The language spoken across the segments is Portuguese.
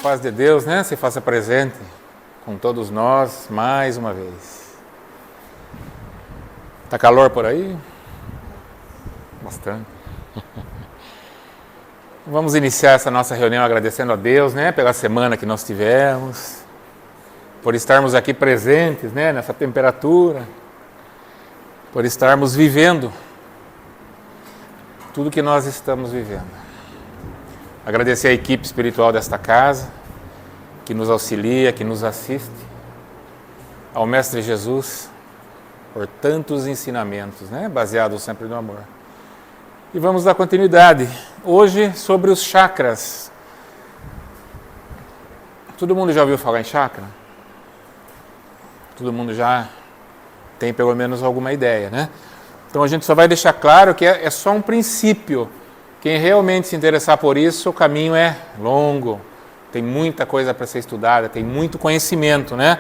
paz de Deus, né, se faça presente com todos nós mais uma vez. Tá calor por aí? Bastante. Vamos iniciar essa nossa reunião agradecendo a Deus, né, pela semana que nós tivemos, por estarmos aqui presentes, né, nessa temperatura, por estarmos vivendo tudo que nós estamos vivendo. Agradecer a equipe espiritual desta casa, que nos auxilia, que nos assiste, ao Mestre Jesus, por tantos ensinamentos, né, baseados sempre no amor. E vamos dar continuidade, hoje sobre os chakras. Todo mundo já ouviu falar em chakra? Todo mundo já tem pelo menos alguma ideia, né? Então a gente só vai deixar claro que é só um princípio. Quem realmente se interessar por isso, o caminho é longo, tem muita coisa para ser estudada, tem muito conhecimento, né?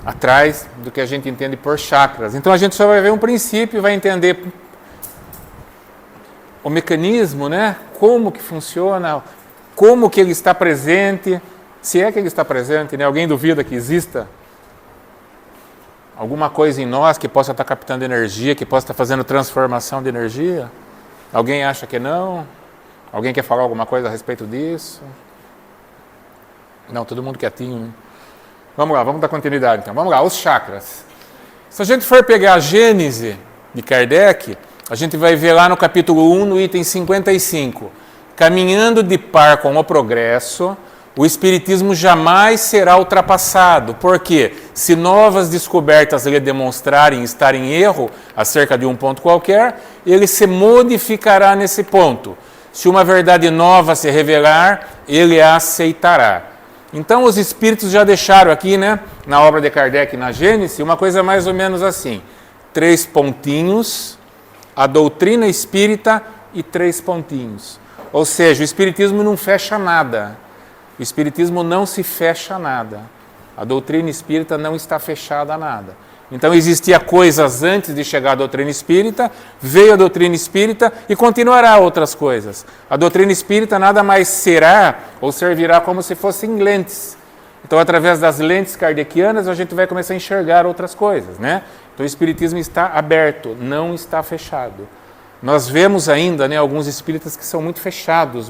Atrás do que a gente entende por chakras. Então a gente só vai ver um princípio e vai entender o mecanismo, né? Como que funciona, como que ele está presente, se é que ele está presente, né? Alguém duvida que exista alguma coisa em nós que possa estar captando energia, que possa estar fazendo transformação de energia? Alguém acha que não? Alguém quer falar alguma coisa a respeito disso? Não, todo mundo quietinho, né? Vamos lá, vamos dar continuidade então. Vamos lá, os chakras. Se a gente for pegar a Gênese de Kardec, a gente vai ver lá no capítulo 1, no item 55. Caminhando de par com o progresso, o Espiritismo jamais será ultrapassado. Por quê? Se novas descobertas lhe demonstrarem estar em erro acerca de um ponto qualquer, ele se modificará nesse ponto. Se uma verdade nova se revelar, ele a aceitará. Então os Espíritos já deixaram aqui, né, na obra de Kardec, na Gênese, uma coisa mais ou menos assim. 3 pontinhos, a doutrina espírita e 3 pontinhos. Ou seja, o Espiritismo não fecha nada. O Espiritismo não se fecha a nada. A doutrina espírita não está fechada a nada. Então existia coisas antes de chegar à doutrina espírita, veio a doutrina espírita e continuará outras coisas. A doutrina espírita nada mais será ou servirá como se fossem lentes. Então através das lentes kardecianas a gente vai começar a enxergar outras coisas, né? Então o Espiritismo está aberto, não está fechado. Nós vemos ainda, né, alguns espíritas que são muito fechados,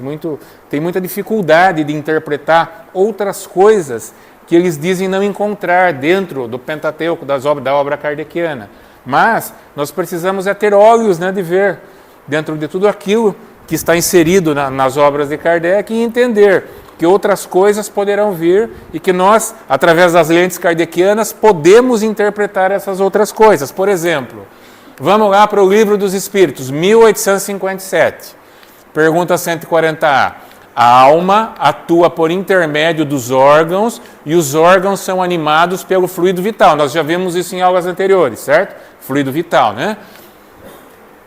têm muita dificuldade de interpretar outras coisas que eles dizem não encontrar dentro do Pentateuco, da obra kardeciana. Mas nós precisamos ter olhos, né, de ver dentro de tudo aquilo que está inserido nas obras de Kardec e entender que outras coisas poderão vir e que nós, através das lentes kardecianas, podemos interpretar essas outras coisas. Por exemplo, vamos lá para o Livro dos Espíritos, 1857. Pergunta 140A. A alma atua por intermédio dos órgãos e os órgãos são animados pelo fluido vital. Nós já vimos isso em aulas anteriores, certo? Fluido vital, né?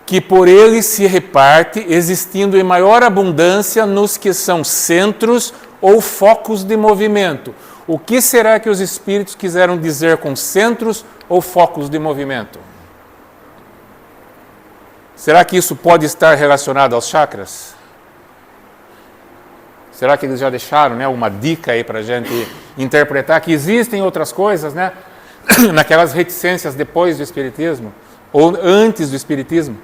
Que por ele se reparte, existindo em maior abundância nos que são centros ou focos de movimento. O que será que os Espíritos quiseram dizer com centros ou focos de movimento? Será que isso pode estar relacionado aos chakras? Será que eles já deixaram, né, uma dica aí para a gente interpretar que existem outras coisas, né, naquelas reticências depois do Espiritismo ou antes do Espiritismo?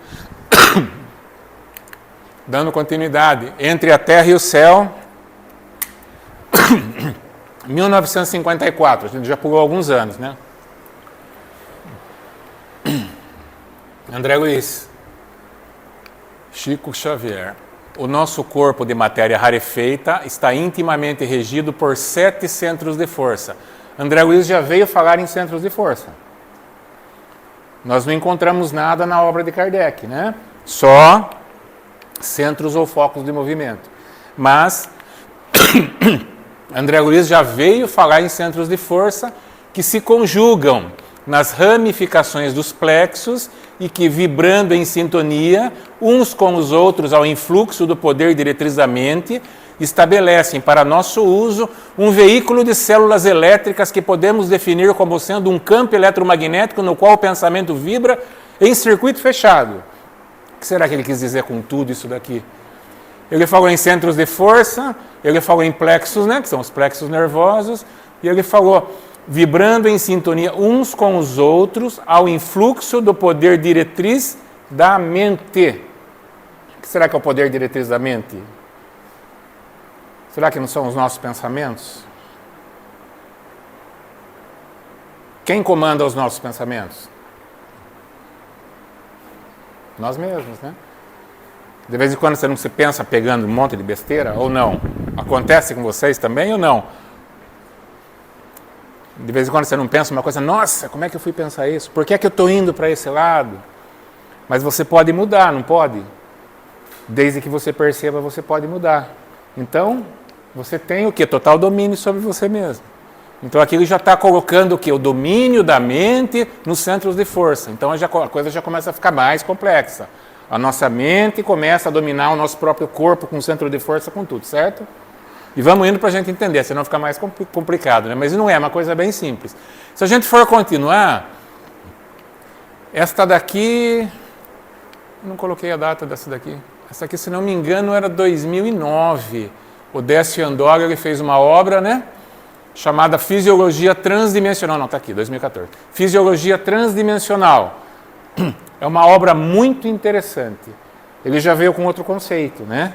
Dando continuidade, Entre a Terra e o Céu, 1954, a gente já pulou alguns anos, né? André Luiz. Chico Xavier. O nosso corpo de matéria rarefeita está intimamente regido por 7 centros de força. André Luiz já veio falar em centros de força. Nós não encontramos nada na obra de Kardec, né? Só centros ou focos de movimento. Mas André Luiz já veio falar em centros de força que se conjugam nas ramificações dos plexos e que, vibrando em sintonia, uns com os outros ao influxo do poder diretriz da mente, estabelecem para nosso uso um veículo de células elétricas que podemos definir como sendo um campo eletromagnético no qual o pensamento vibra em circuito fechado. O que será que ele quis dizer com tudo isso daqui? ele falou em centros de força, ele falou em plexos, né, que são os plexos nervosos, e ele falou vibrando em sintonia uns com os outros ao influxo do poder diretriz da mente. O que será que é o poder diretriz da mente? Será que não são os nossos pensamentos? Quem comanda os nossos pensamentos? Nós mesmos, né? De vez em quando você não se pensa pegando um monte de besteira, ou não? Acontece com vocês também ou não? De vez em quando você não pensa uma coisa, nossa, como é que eu fui pensar isso? Por que é que eu estou indo para esse lado? Mas você pode mudar, não pode? Desde que você perceba, você pode mudar. Então, você tem o quê? Total domínio sobre você mesmo. Então, aquilo já está colocando o quê? O domínio da mente nos centros de força. Então, a coisa já começa a ficar mais complexa. A nossa mente começa a dominar o nosso próprio corpo com o centro de força, com tudo, certo? E vamos indo para a gente entender, senão fica mais complicado, né? Mas não é, uma coisa bem simples. Se a gente for continuar, esta daqui, eu não coloquei a data dessa daqui. Essa aqui, se não me engano, era 2009. O Décio Andorra, ele fez uma obra, né? Chamada Fisiologia Transdimensional. Não, está aqui, 2014. Fisiologia Transdimensional. É uma obra muito interessante. Ele já veio com outro conceito, né?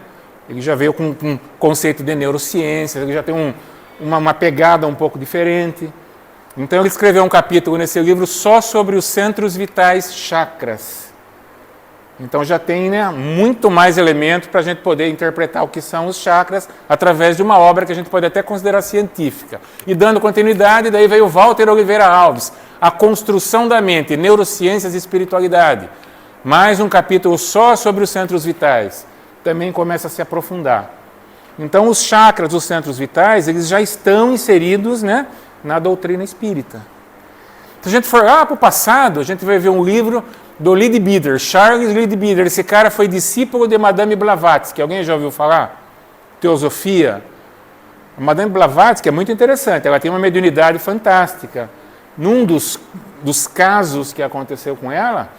Ele já veio com um conceito de neurociência, ele já tem uma pegada um pouco diferente. Então ele escreveu um capítulo nesse livro só sobre os centros vitais chakras. Então já tem, né, muito mais elementos para a gente poder interpretar o que são os chakras através de uma obra que a gente pode até considerar científica. E dando continuidade, daí veio Walter Oliveira Alves, A Construção da Mente, Neurociências e Espiritualidade. Mais um capítulo só sobre os centros vitais. Também começa a se aprofundar. Então os chakras, os centros vitais, eles já estão inseridos, né, na doutrina espírita. Se a gente for lá para o passado, a gente vai ver um livro do Leadbeater, Charles Leadbeater. Esse cara foi discípulo de Madame Blavatsky. Alguém já ouviu falar? Teosofia. A Madame Blavatsky é muito interessante, ela tem uma mediunidade fantástica. Num dos casos que aconteceu com ela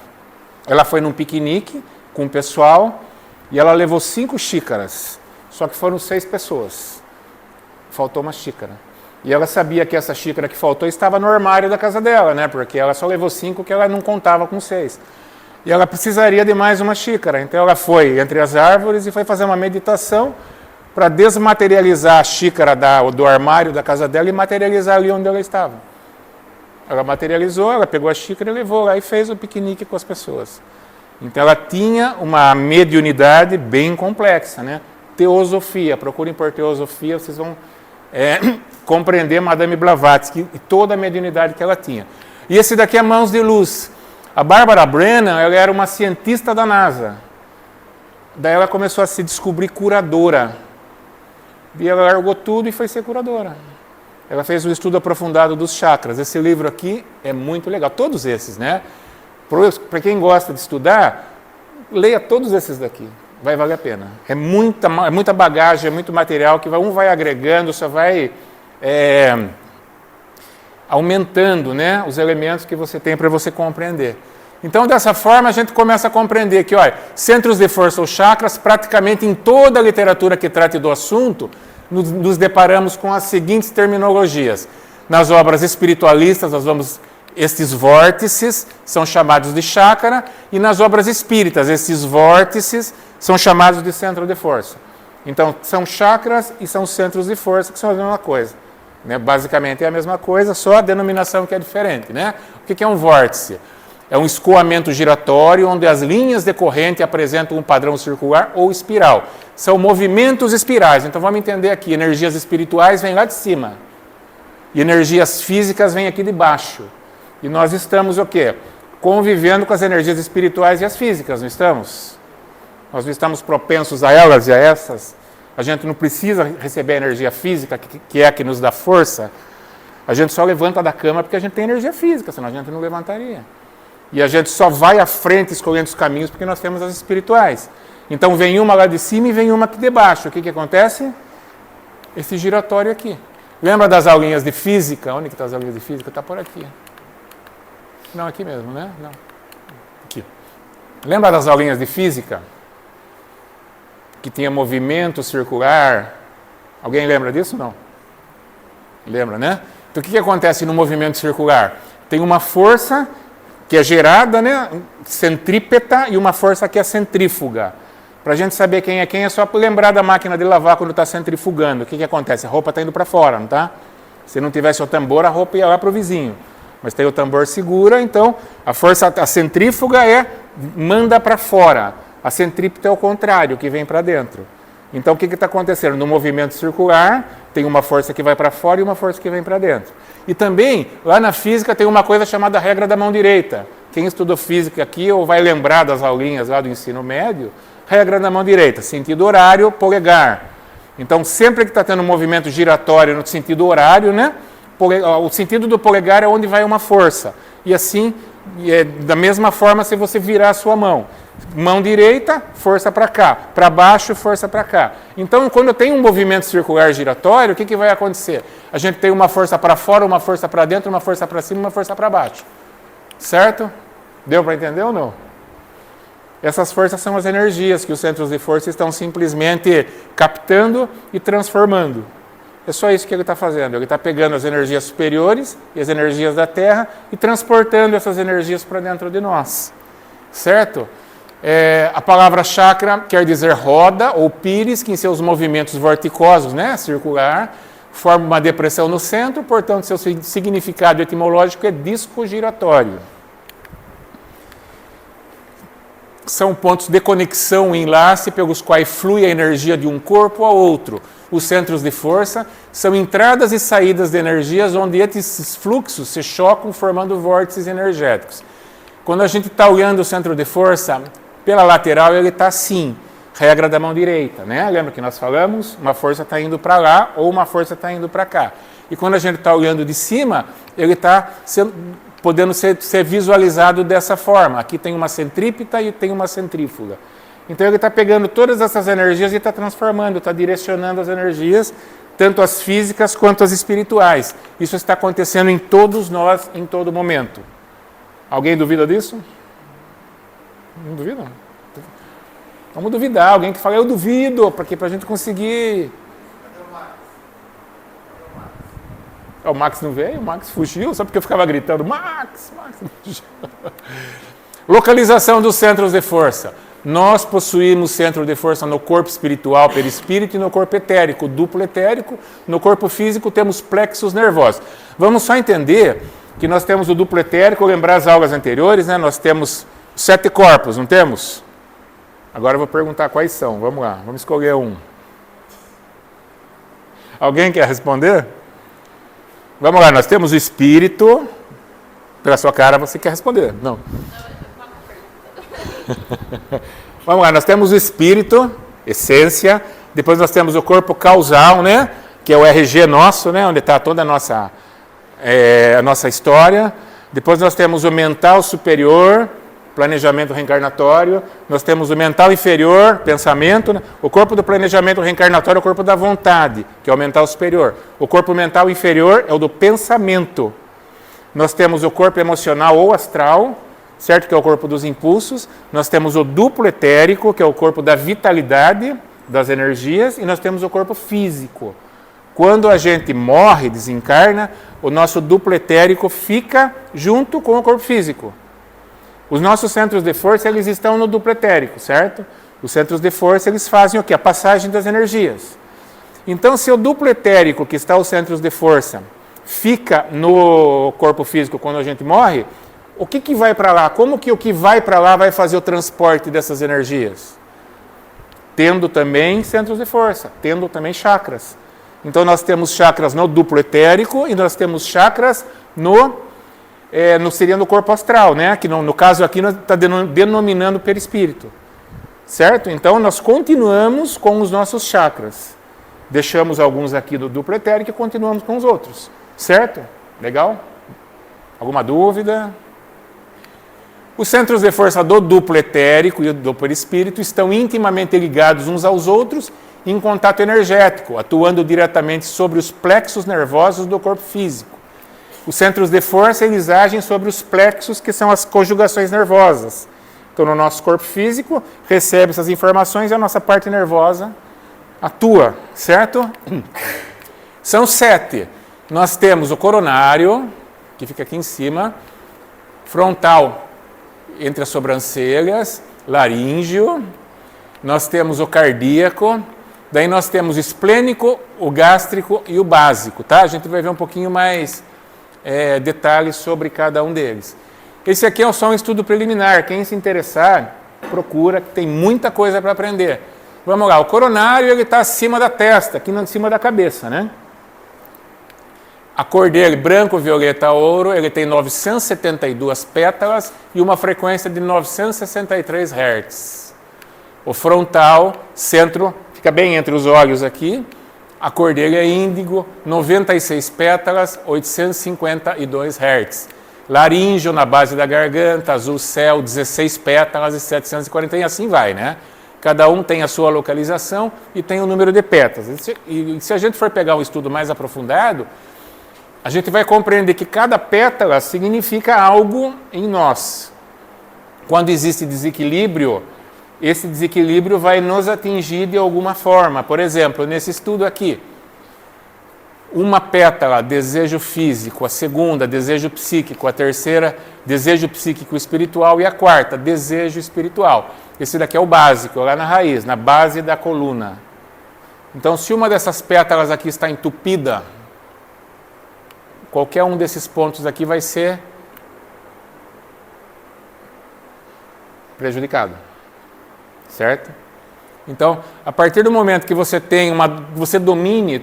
foi num piquenique com o pessoal e ela levou 5 xícaras, só que foram 6 pessoas. Faltou uma xícara. E ela sabia que essa xícara que faltou estava no armário da casa dela, né? Porque ela só levou 5 que ela não contava com 6. E ela precisaria de mais uma xícara. Então ela foi entre as árvores e foi fazer uma meditação para desmaterializar a xícara do armário da casa dela e materializar ali onde ela estava. Ela materializou, ela pegou a xícara e levou lá e fez o piquenique com as pessoas. Então ela tinha uma mediunidade bem complexa, né? Teosofia, procurem por teosofia, vocês vão compreender Madame Blavatsky e toda a mediunidade que ela tinha. E esse daqui é Mãos de Luz. A Barbara Brennan, ela era uma cientista da NASA. Daí ela começou a se descobrir curadora. E ela largou tudo e foi ser curadora. Ela fez um estudo aprofundado dos chakras. Esse livro aqui é muito legal. Todos esses, né? Para quem gosta de estudar, leia todos esses daqui. Vai valer a pena. É muita bagagem, é muito material que um vai agregando, só vai aumentando, né, os elementos que você tem para você compreender. Então, dessa forma, a gente começa a compreender que, olha, centros de força ou chakras, praticamente em toda a literatura que trate do assunto, nos deparamos com as seguintes terminologias. Nas obras espiritualistas, estes vórtices são chamados de chakra, e nas obras espíritas, esses vórtices são chamados de centro de força. Então, são chakras e são centros de força, que são a mesma coisa. Né? Basicamente é a mesma coisa, só a denominação que é diferente. Né? O que é um vórtice? É um escoamento giratório onde as linhas de corrente apresentam um padrão circular ou espiral. São movimentos espirais. Então, vamos entender aqui, energias espirituais vêm lá de cima. E energias físicas vêm aqui de baixo. E nós estamos o quê? Convivendo com as energias espirituais e as físicas, não estamos? Nós não estamos propensos a elas e a essas. A gente não precisa receber a energia física, que é a que nos dá força. A gente só levanta da cama porque a gente tem energia física, senão a gente não levantaria. E a gente só vai à frente escolhendo os caminhos porque nós temos as espirituais. Então vem uma lá de cima e vem uma aqui de baixo. O que acontece? Esse giratório aqui. Lembra das aulinhas de física? Onde que estão as aulinhas de física? Está por aqui. Não, aqui mesmo, né? Não. Aqui. Lembra das aulinhas de física? que tinha movimento circular. Alguém lembra disso? Não? Lembra, né? Então, o que acontece no movimento circular? Tem uma força que é gerada, né, centrípeta, e uma força que é centrífuga. Para a gente saber quem, é só lembrar da máquina de lavar quando está centrifugando. O que acontece? A roupa está indo para fora, não está? Se não tivesse o tambor, a roupa ia lá para o vizinho. Mas tem o tambor segura, então a força, a centrífuga manda para fora. A centrípeta é o contrário, que vem para dentro. Então o que está acontecendo? No movimento circular, tem uma força que vai para fora e uma força que vem para dentro. E também, lá na física, tem uma coisa chamada regra da mão direita. Quem estudou física aqui ou vai lembrar das aulinhas lá do ensino médio, regra da mão direita, sentido horário, polegar. Então, sempre que está tendo um movimento giratório no sentido horário, né, o sentido do polegar é onde vai uma força. E assim, da mesma forma, se você virar a sua mão. Mão direita, força para cá. Para baixo, força para cá. Então, quando tem um movimento circular giratório, o que vai acontecer? A gente tem uma força para fora, uma força para dentro, uma força para cima e uma força para baixo. Certo? Deu para entender ou não? Essas forças são as energias que os centros de força estão simplesmente captando e transformando. É só isso que ele está fazendo. Ele está pegando as energias superiores e as energias da Terra e transportando essas energias para dentro de nós. Certo? A palavra chakra quer dizer roda ou pires, que em seus movimentos vorticosos, né, circular, forma uma depressão no centro, portanto, seu significado etimológico é disco giratório. São pontos de conexão, enlace, pelos quais flui a energia de um corpo ao outro. Os centros de força são entradas e saídas de energias onde esses fluxos se chocam formando vórtices energéticos. Quando a gente está olhando o centro de força, pela lateral ele está assim, regra da mão direita, né? Lembra que nós falamos? Uma força está indo para lá ou uma força está indo para cá. E quando a gente está olhando de cima, ele está podendo ser visualizado dessa forma. Aqui tem uma centrípeta e tem uma centrífuga. Então ele está pegando todas essas energias e está transformando, está direcionando as energias, tanto as físicas quanto as espirituais. Isso está acontecendo em todos nós, em todo momento. Alguém duvida disso? Não duvida? Vamos duvidar. Alguém que fala, eu duvido, porque para a gente conseguir... O Max não veio, o Max fugiu, só porque eu ficava gritando, Max. Localização dos centros de força. Nós possuímos centro de força no corpo espiritual, perispírito, e no corpo etérico, duplo etérico. No corpo físico temos plexos nervosos. Vamos só entender que nós temos o duplo etérico, lembrar as aulas anteriores, né? Nós temos 7 corpos, não temos? Agora eu vou perguntar quais são, vamos lá, vamos escolher um. Alguém quer responder? Vamos lá, nós temos o espírito. Pela sua cara, você quer responder? Não. Vamos lá, nós temos o espírito, essência. Depois nós temos o corpo causal, né? Que é o RG nosso, né? Onde está toda a nossa história. Depois nós temos o mental superior, planejamento reencarnatório. Nós temos o mental inferior, pensamento. Né? O corpo do planejamento reencarnatório é o corpo da vontade, que é o mental superior. O corpo mental inferior é o do pensamento. Nós temos o corpo emocional ou astral, certo? Que é o corpo dos impulsos. Nós temos o duplo etérico, que é o corpo da vitalidade, das energias. E nós temos o corpo físico. Quando a gente morre, desencarna, o nosso duplo etérico fica junto com o corpo físico. Os nossos centros de força, eles estão no duplo etérico, certo? Os centros de força, eles fazem o quê? A passagem das energias. Então, se o duplo etérico, que está os centros de força, fica no corpo físico quando a gente morre, o que vai para lá? Como que o que vai para lá vai fazer o transporte dessas energias? Tendo também centros de força, tendo também chakras. Então, nós temos chakras no duplo etérico e nós temos chakras seria no corpo astral, né? Que no caso aqui nós está denominando perispírito, certo? Então nós continuamos com os nossos chakras, deixamos alguns aqui do duplo etérico e continuamos com os outros, certo? Legal? Alguma dúvida? Os centros de força do duplo etérico e do perispírito estão intimamente ligados uns aos outros em contato energético, atuando diretamente sobre os plexos nervosos do corpo físico. Os centros de força, eles agem sobre os plexos, que são as conjugações nervosas. Então, no nosso corpo físico, recebe essas informações e a nossa parte nervosa atua, certo? São 7. Nós temos o coronário, que fica aqui em cima, frontal, entre as sobrancelhas, laríngeo, nós temos o cardíaco, daí nós temos o esplênico, o gástrico e o básico, tá? A gente vai ver um pouquinho mais detalhes sobre cada um deles. Esse aqui é só um estudo preliminar, quem se interessar, procura, que tem muita coisa para aprender. Vamos lá, o coronário ele está acima da testa, aqui em cima da cabeça, né? A cor dele, branco, violeta, ouro, ele tem 972 pétalas e uma frequência de 963 Hz. O frontal, centro, fica bem entre os olhos aqui. A cor dele é índigo, 96 pétalas, 852 Hz. Laríngeo, na base da garganta, azul céu, 16 pétalas e 740, e assim vai, né? Cada um tem a sua localização e tem o número de pétalas. E se a gente for pegar um estudo mais aprofundado, a gente vai compreender que cada pétala significa algo em nós. Quando existe desequilíbrio, esse desequilíbrio vai nos atingir de alguma forma. Por exemplo, nesse estudo aqui, uma pétala, desejo físico, a segunda, desejo psíquico, a terceira, desejo psíquico espiritual e a quarta, desejo espiritual. Esse daqui é o básico, lá na raiz, na base da coluna. Então, se uma dessas pétalas aqui está entupida, qualquer um desses pontos aqui vai ser prejudicado, certo? Então, a partir do momento que você você domine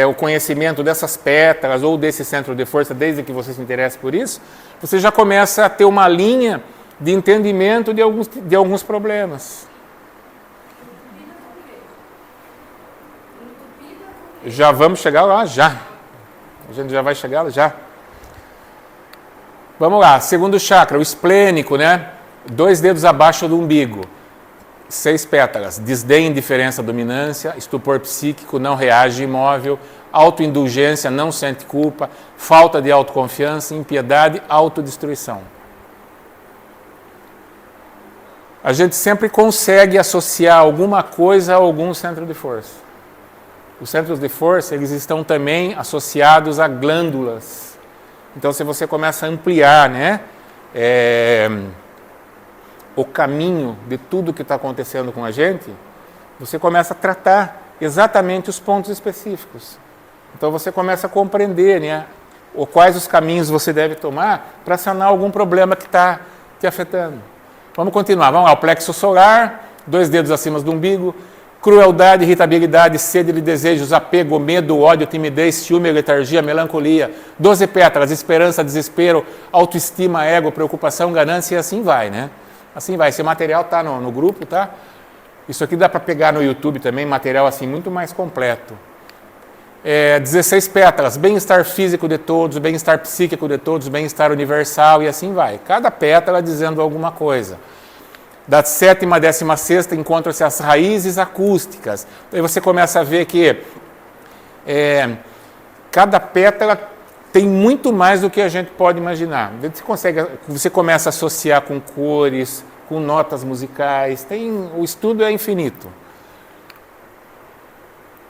o conhecimento dessas pétalas ou desse centro de força, desde que você se interesse por isso, você já começa a ter uma linha de entendimento de alguns problemas. Já vamos chegar lá, já. A gente já vai chegar lá, já. Vamos lá, segundo chakra, o esplênico, né? 2 dedos abaixo do umbigo. 6 pétalas, desdém, indiferença, dominância, estupor psíquico, não reage, imóvel, autoindulgência, não sente culpa, falta de autoconfiança, impiedade, autodestruição. A gente sempre consegue associar alguma coisa a algum centro de força. Os centros de força, eles estão também associados a glândulas. Então, se você começa a ampliar, né? O caminho de tudo que está acontecendo com a gente, você começa a tratar exatamente os pontos específicos. Então você começa a compreender, né, quais os caminhos você deve tomar para sanar algum problema que está te afetando. Vamos continuar, vamos lá, o plexo solar, 2 dedos acima do umbigo, crueldade, irritabilidade, sede de desejos, apego, medo, ódio, timidez, ciúme, letargia, melancolia, 12 pétalas, esperança, desespero, autoestima, ego, preocupação, ganância e assim vai, né? Assim vai, esse material está no grupo, tá? Isso aqui dá para pegar no YouTube também, material assim muito mais completo. 16 pétalas, bem-estar físico de todos, bem-estar psíquico de todos, bem-estar universal e assim vai. Cada pétala dizendo alguma coisa. Da 7ª à 16ª encontram-se as raízes acústicas. Aí você começa a ver que cada pétala tem muito mais do que a gente pode imaginar. Você começa a associar com cores, com notas musicais, o estudo é infinito.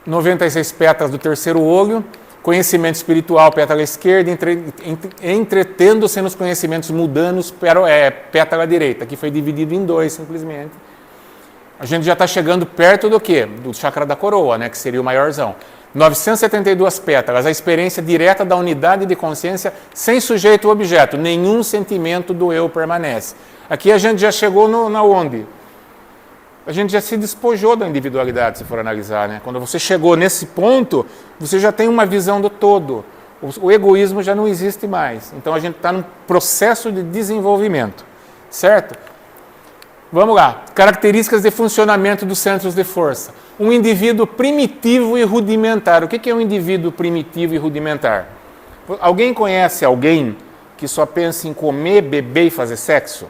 96 pétalas do terceiro olho, conhecimento espiritual, pétala esquerda, entretendo-se nos conhecimentos mundanos, pétala direita, que foi dividido em 2 simplesmente. A gente já está chegando perto do quê? Do chakra da coroa, né, que seria o maiorzão. 972 pétalas, a experiência direta da unidade de consciência sem sujeito ou objeto, nenhum sentimento do eu permanece. Aqui a gente já chegou na onde? A gente já se despojou da individualidade, se for analisar, né? Quando você chegou nesse ponto, você já tem uma visão do todo. O egoísmo já não existe mais. Então a gente está num processo de desenvolvimento, certo? Vamos lá, características de funcionamento dos centros de força. Um indivíduo primitivo e rudimentar. O que é um indivíduo primitivo e rudimentar? Alguém conhece alguém que só pensa em comer, beber e fazer sexo?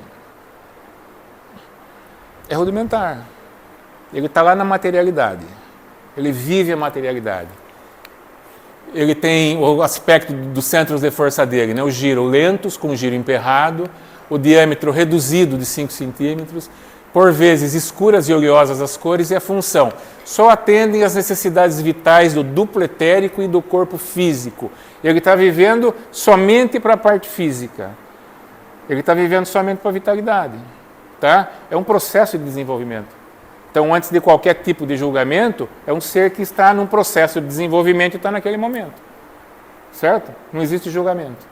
É rudimentar. Ele está lá na materialidade. Ele vive a materialidade. Ele tem o aspecto dos centros de força dele, né? O giro lentos com o giro emperrado, o diâmetro reduzido de 5 centímetros, por vezes escuras e oleosas as cores, e a função. Só atendem às necessidades vitais do duplo etérico e do corpo físico. Ele está vivendo somente para a parte física. Ele está vivendo somente para a vitalidade. Tá? É um processo de desenvolvimento. Então, antes de qualquer tipo de julgamento, é um ser que está num processo de desenvolvimento e está naquele momento. Certo? Não existe julgamento.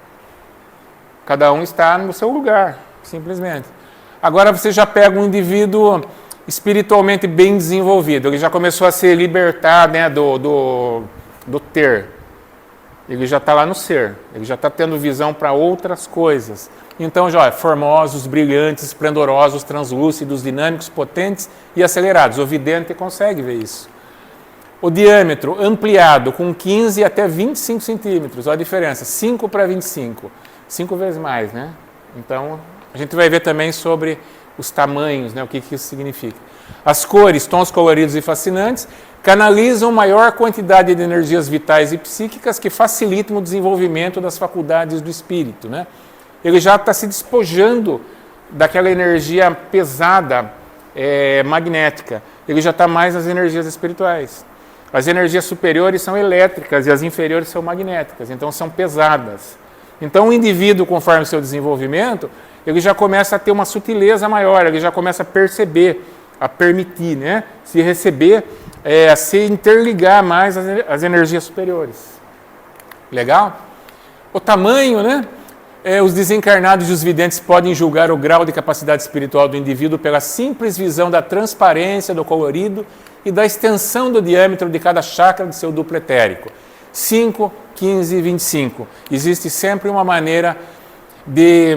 Cada um está no seu lugar, simplesmente. Agora você já pega um indivíduo espiritualmente bem desenvolvido. Ele já começou a se libertar, né, do ter. Ele já está lá no ser. Ele já está tendo visão para outras coisas. Então, já formosos, brilhantes, esplendorosos, translúcidos, dinâmicos, potentes e acelerados. O vidente consegue ver isso. O diâmetro ampliado com 15 até 25 centímetros. Olha a diferença, 5 para 25. 5 vezes mais, né? Então, a gente vai ver também sobre os tamanhos, né? O que isso significa. As cores, tons coloridos e fascinantes, canalizam maior quantidade de energias vitais e psíquicas que facilitam o desenvolvimento das faculdades do espírito, né? Ele já está se despojando daquela energia pesada, magnética. Ele já está mais nas energias espirituais. As energias superiores são elétricas e as inferiores são magnéticas, então são pesadas. Então o indivíduo, conforme o seu desenvolvimento, ele já começa a ter uma sutileza maior, ele já começa a perceber, a permitir, né, se receber, a se interligar mais às energias superiores. Legal? O tamanho, né? Os desencarnados e os videntes podem julgar o grau de capacidade espiritual do indivíduo pela simples visão da transparência, do colorido e da extensão do diâmetro de cada chakra de seu duplo etérico. 5, 15 e 25. Existe sempre uma maneira de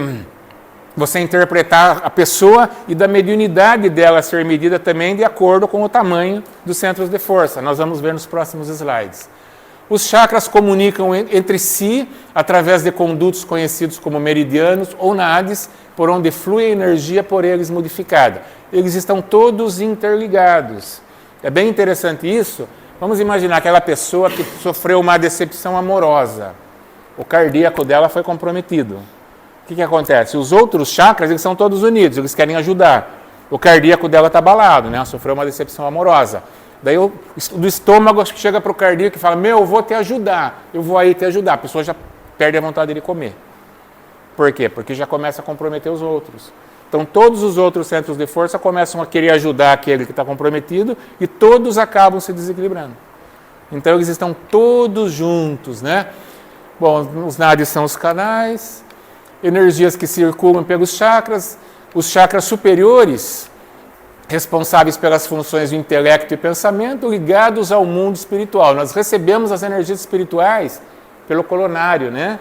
você interpretar a pessoa e da mediunidade dela ser medida também de acordo com o tamanho dos centros de força. Nós vamos ver nos próximos slides. Os chakras comunicam entre si através de condutos conhecidos como meridianos ou nades, por onde flui a energia por eles modificada. Eles estão todos interligados. É bem interessante isso. Vamos imaginar aquela pessoa que sofreu uma decepção amorosa. O cardíaco dela foi comprometido. O que acontece? Os outros chakras, eles são todos unidos, eles querem ajudar. O cardíaco dela está abalado, né? Sofreu uma decepção amorosa. Daí do estômago chega para o cardíaco e fala, eu vou te ajudar, eu vou aí te ajudar. A pessoa já perde a vontade de comer. Por quê? Porque já começa a comprometer os outros. Então todos os outros centros de força começam a querer ajudar aquele que está comprometido e todos acabam se desequilibrando. Então eles estão todos juntos, né? Bom, os nadis são os canais, energias que circulam pelos chakras, os chakras superiores, responsáveis pelas funções do intelecto e pensamento, ligados ao mundo espiritual. Nós recebemos as energias espirituais pelo coronário, né?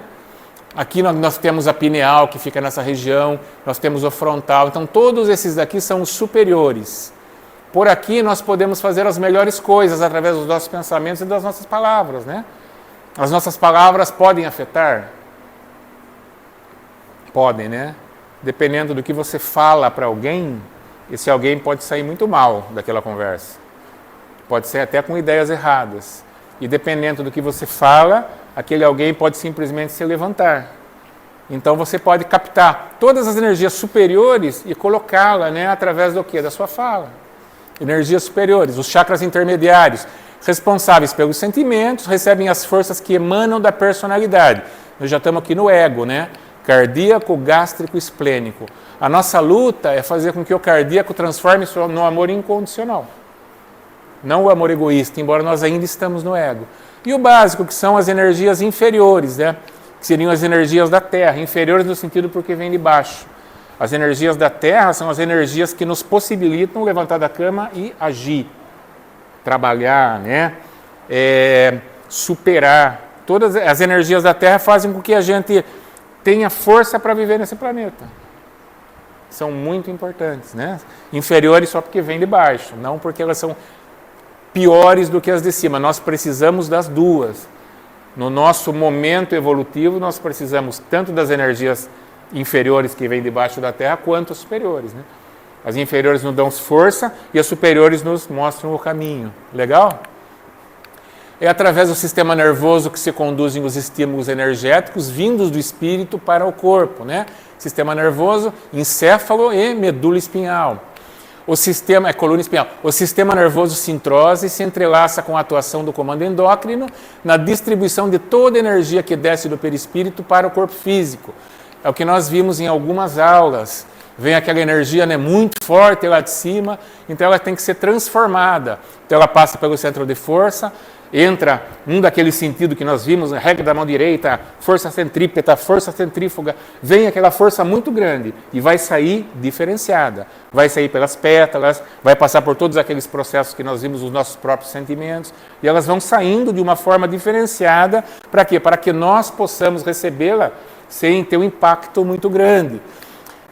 Aqui nós temos a pineal, que fica nessa região, nós temos o frontal, então todos esses daqui são os superiores. Por aqui nós podemos fazer as melhores coisas através dos nossos pensamentos e das nossas palavras, né? As nossas palavras podem afetar? Podem, né? Dependendo do que você fala para alguém, esse alguém pode sair muito mal daquela conversa. Pode ser até com ideias erradas. E dependendo do que você fala, aquele alguém pode simplesmente se levantar. Então você pode captar todas as energias superiores e colocá-la, né, através do quê? Da sua fala. Energias superiores, os chakras intermediários, responsáveis pelos sentimentos, recebem as forças que emanam da personalidade. Nós já estamos aqui no ego, né? Cardíaco, gástrico, esplênico. A nossa luta é fazer com que o cardíaco transforme-se no amor incondicional. Não o amor egoísta, embora nós ainda estamos no ego. E o básico, que são as energias inferiores, né? Que seriam as energias da Terra, inferiores no sentido porque vem de baixo. As energias da Terra são as energias que nos possibilitam levantar da cama e agir, trabalhar, né? Superar. Todas as energias da Terra fazem com que a gente tenha força para viver nesse planeta. São muito importantes, né? Inferiores só porque vêm de baixo, não porque elas são piores do que as de cima. Nós precisamos das duas. No nosso momento evolutivo, nós precisamos tanto das energias inferiores que vêm debaixo da Terra, quanto as superiores, né? As inferiores nos dão força e as superiores nos mostram o caminho. Legal? É através do sistema nervoso que se conduzem os estímulos energéticos vindos do espírito para o corpo, né? sistema nervoso, encéfalo e medula espinhal. O sistema é coluna espinhal. O sistema nervoso se entrosa e se entrelaça com a atuação do comando endócrino na distribuição de toda a energia que desce do perispírito para o corpo físico. É o que nós vimos em algumas aulas. Vem aquela energia, né, muito forte lá de cima, então ela tem que ser transformada. Então ela passa pelo centro de força, entra um daqueles sentidos que nós vimos, a regra da mão direita, força centrípeta, força centrífuga, vem aquela força muito grande e vai sair diferenciada. Vai sair pelas pétalas, vai passar por todos aqueles processos que nós vimos nos nossos próprios sentimentos, e elas vão saindo de uma forma diferenciada, para quê? Para que nós possamos recebê-la sem ter um impacto muito grande.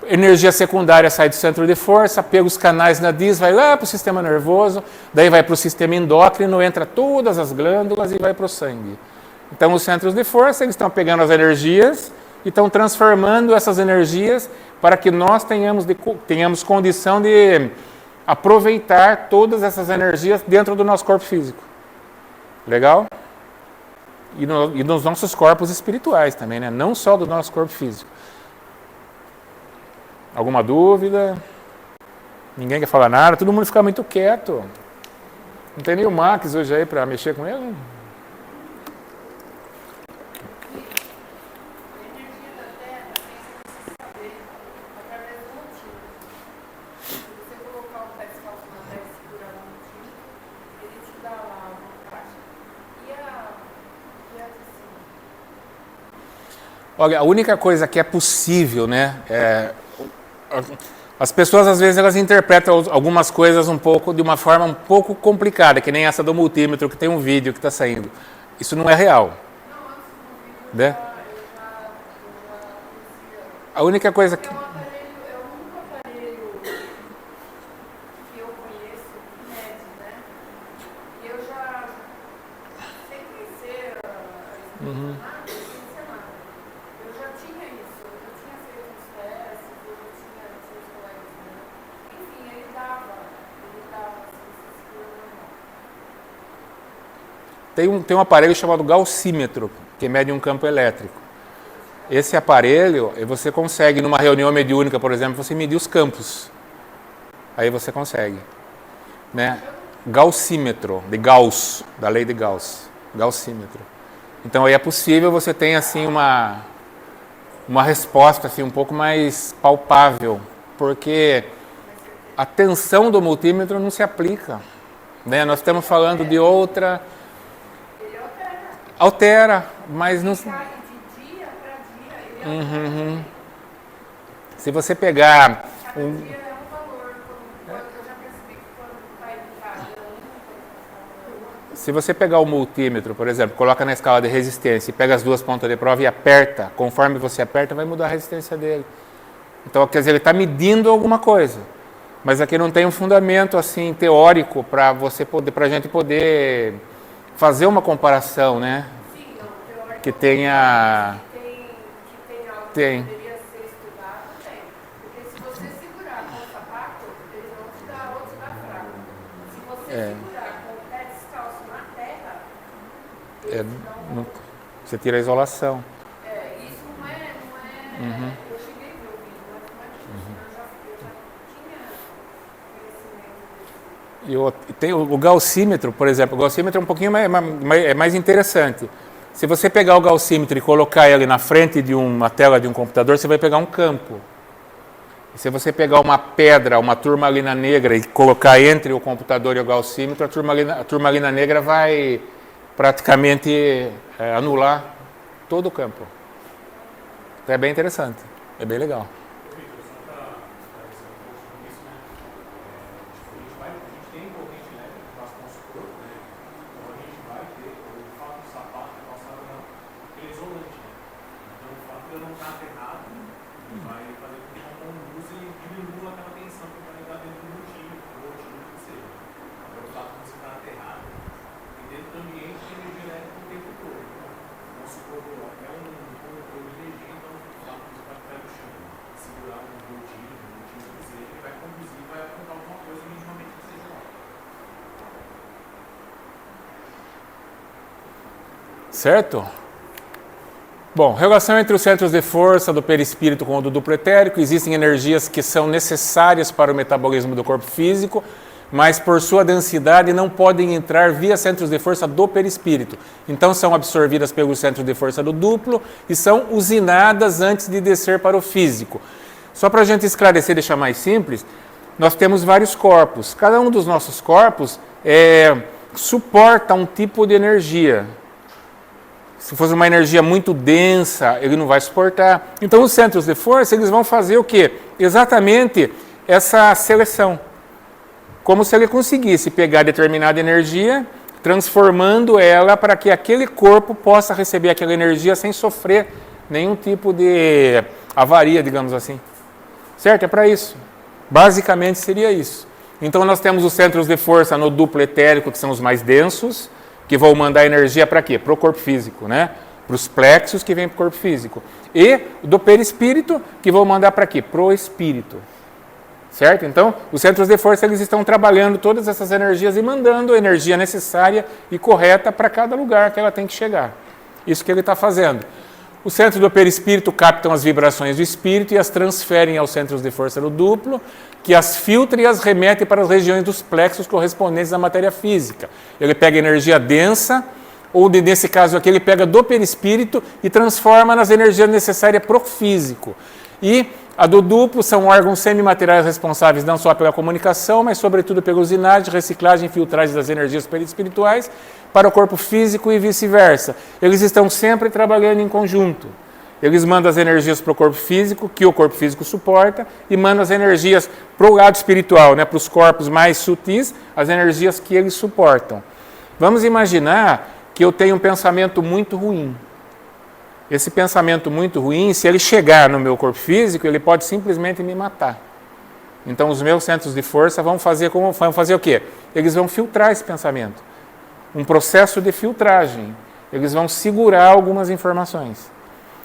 Energia secundária sai do centro de força, pega os canais na DIS, vai lá para o sistema nervoso, daí vai para o sistema endócrino, entra todas as glândulas e vai para o sangue. Então, os centros de força, eles estão pegando as energias e estão transformando essas energias para que nós tenhamos condição de aproveitar todas essas energias dentro do nosso corpo físico. Legal? E nos nossos corpos espirituais também, né? Não só do nosso corpo físico. Alguma dúvida? Ninguém quer falar nada? Todo mundo fica muito quieto. Não tem nem o Max hoje aí para mexer com ele? Olha, a única coisa que é possível, né? As pessoas, às vezes, elas interpretam algumas coisas de uma forma um pouco complicada, que nem essa do multímetro, que tem um vídeo que está saindo. Isso não é real. Né? A única coisa que... Tem um aparelho chamado gaussímetro, que mede um campo elétrico. Esse aparelho, você consegue, numa reunião mediúnica, por exemplo, você medir os campos. Aí você consegue. Né? Gaussímetro, de Gauss, da lei de Gauss. Gaussímetro. Então aí é possível você ter assim, uma resposta assim, um pouco mais palpável, porque a tensão do multímetro não se aplica. Né? Nós estamos falando de outra... Altera, mas não... Se você pegar... Se você pegar o multímetro, por exemplo, coloca na escala de resistência e pega as duas pontas de prova e aperta, conforme você aperta, vai mudar a resistência dele. Então, quer dizer, ele está medindo alguma coisa. Mas aqui não tem um fundamento assim teórico para a gente poder fazer uma comparação, né? Sim, não, teórico. Que tenha... Que tem algo que Tem. deveria ser estudado, tem. Porque se você segurar com o sapato, eles vão te dar outro da fraco. Se você segurar com o pé descalço na terra, eles te dão Você tira a isolação. isso não é eu cheguei a ver o vídeo, mas não é difícil. Eu já tinha conhecimento desse. E tem o gaussímetro, por exemplo. O gaussímetro é um pouquinho mais interessante. Se você pegar o gaussímetro e colocar ele na frente de uma tela de um computador, você vai pegar um campo. E se você pegar uma pedra, uma turmalina negra e colocar entre o computador e o gaussímetro, a turmalina negra vai praticamente anular todo o campo. Então é bem interessante, é bem legal. Certo? Bom, relação entre os centros de força do perispírito com o do duplo etérico. Existem energias que são necessárias para o metabolismo do corpo físico, mas por sua densidade não podem entrar via centros de força do perispírito. Então são absorvidas pelo centro de força do duplo e são usinadas antes de descer para o físico. Só para a gente esclarecer e deixar mais simples, nós temos vários corpos. Cada um dos nossos corpos suporta um tipo de energia. Se fosse uma energia muito densa, ele não vai suportar. Então os centros de força, eles vão fazer o quê? Exatamente essa seleção. Como se ele conseguisse pegar determinada energia, transformando ela para que aquele corpo possa receber aquela energia sem sofrer nenhum tipo de avaria, digamos assim. Certo? É para isso. Basicamente seria isso. Então nós temos os centros de força no duplo etérico, que são os mais densos, que vão mandar energia para quê? Para o corpo físico, né? Para os plexos que vêm para o corpo físico. E do perispírito, que vão mandar para quê? Para o espírito. Certo? Então, os centros de força, eles estão trabalhando todas essas energias e mandando a energia necessária e correta para cada lugar que ela tem que chegar. Isso que ele está fazendo. Os centros do perispírito captam as vibrações do espírito e as transferem aos centros de força do duplo, que as filtra e as remete para as regiões dos plexos correspondentes à matéria física. Ele pega energia densa, ou nesse caso aqui, ele pega do perispírito e transforma nas energias necessárias para o físico. E a do duplo são órgãos semimateriais responsáveis não só pela comunicação, mas sobretudo pela usinagem, reciclagem e filtragem das energias perispirituais para o corpo físico e vice-versa. Eles estão sempre trabalhando em conjunto. Eles mandam as energias para o corpo físico, que o corpo físico suporta, e mandam as energias para o lado espiritual, né, para os corpos mais sutis, as energias que eles suportam. Vamos imaginar que eu tenho um pensamento muito ruim. Esse pensamento muito ruim, se ele chegar no meu corpo físico, ele pode simplesmente me matar. Então os meus centros de força vão fazer o quê? Eles vão filtrar esse pensamento. Um processo de filtragem. Eles vão segurar algumas informações.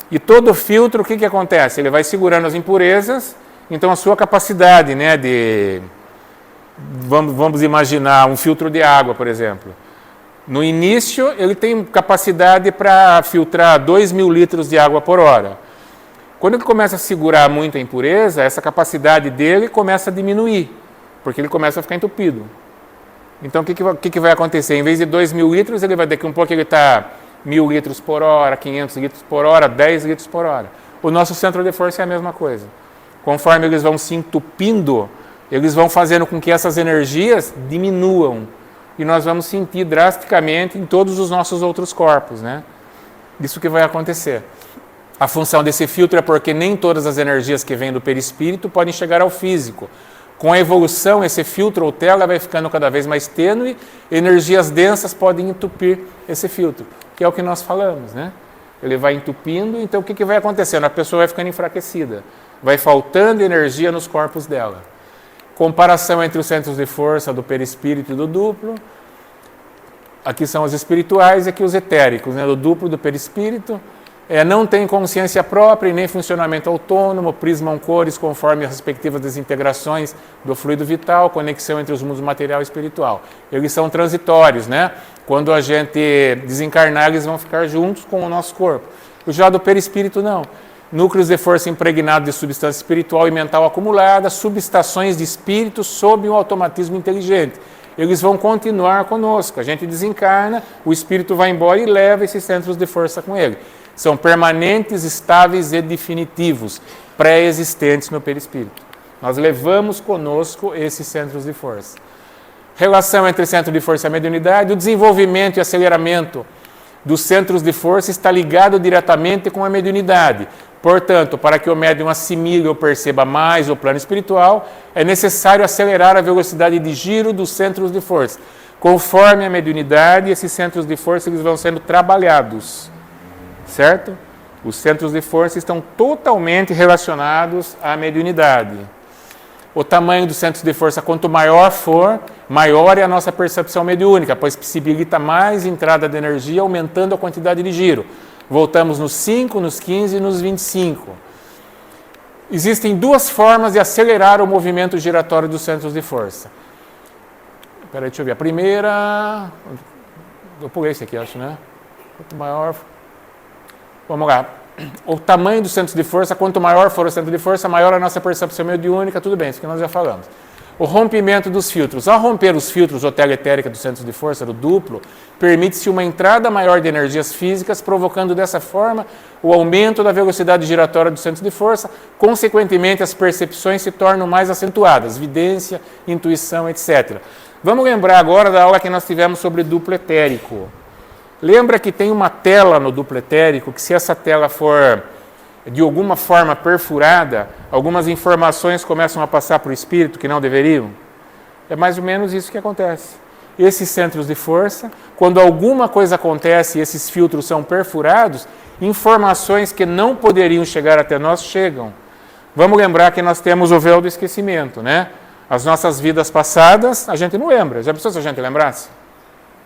E todo filtro, o que acontece? Ele vai segurando as impurezas, então a sua capacidade, né, vamos imaginar um filtro de água, por exemplo. No início, ele tem capacidade para filtrar 2.000 litros de água por hora. Quando ele começa a segurar muita impureza, essa capacidade dele começa a diminuir, porque ele começa a ficar entupido. Então, o que vai acontecer? Em vez de 2.000 litros, ele vai daqui um pouco, ele está 1.000 litros por hora, 500 litros por hora, 10 litros por hora. O nosso centro de força é a mesma coisa. Conforme eles vão se entupindo, eles vão fazendo com que essas energias diminuam. E nós vamos sentir drasticamente em todos os nossos outros corpos, né? Isso que vai acontecer. A função desse filtro é porque nem todas as energias que vêm do perispírito podem chegar ao físico. Com a evolução, esse filtro ou tela vai ficando cada vez mais tênue, energias densas podem entupir esse filtro, que é o que nós falamos, né? Ele vai entupindo, então o que vai acontecendo? A pessoa vai ficando enfraquecida, vai faltando energia nos corpos dela. Comparação entre os centros de força do perispírito e do duplo. Aqui são os espirituais e aqui os etéricos, né? Do duplo do perispírito. Não tem consciência própria e nem funcionamento autônomo, prismam cores conforme as respectivas desintegrações do fluido vital, conexão entre os mundos material e espiritual. Eles são transitórios, né? Quando a gente desencarnar, eles vão ficar juntos com o nosso corpo. O já do perispírito, não. Núcleos de força impregnados de substância espiritual e mental acumulada, subestações de espírito sob um automatismo inteligente. Eles vão continuar conosco. A gente desencarna, o espírito vai embora e leva esses centros de força com ele. São permanentes, estáveis e definitivos, pré-existentes no perispírito. Nós levamos conosco esses centros de força. Relação entre centro de força e a mediunidade, o desenvolvimento e aceleramento dos centros de força está ligado diretamente com a mediunidade. Portanto, para que o médium assimile ou perceba mais o plano espiritual, é necessário acelerar a velocidade de giro dos centros de força. Conforme a mediunidade, esses centros de força eles vão sendo trabalhados, certo? Os centros de força estão totalmente relacionados à mediunidade. O tamanho dos centros de força, quanto maior for, maior é a nossa percepção mediúnica, pois possibilita mais entrada de energia, aumentando a quantidade de giro. Voltamos nos 5, nos 15 e nos 25. Existem duas formas de acelerar o movimento giratório dos centros de força. Espera aí, deixa eu ver. A primeira... Eu pulei esse aqui, acho, né? Quanto maior... Vamos lá. O tamanho dos centros de força, quanto maior for o centro de força, maior a nossa percepção mediúnica, tudo bem, isso que nós já falamos. O rompimento dos filtros. Ao romper os filtros ou teletérica dos centros de força, do duplo, permite-se uma entrada maior de energias físicas, provocando dessa forma o aumento da velocidade giratória dos centros de força. Consequentemente, as percepções se tornam mais acentuadas, vidência, intuição, etc. Vamos lembrar agora da aula que nós tivemos sobre duplo etérico. Lembra que tem uma tela no duplo etérico, que se essa tela for de alguma forma perfurada, algumas informações começam a passar para o espírito que não deveriam? É mais ou menos isso que acontece. Esses centros de força, quando alguma coisa acontece e esses filtros são perfurados, informações que não poderiam chegar até nós chegam. Vamos lembrar que nós temos o véu do esquecimento, né? As nossas vidas passadas, a gente não lembra. Já pensou se a gente lembrasse?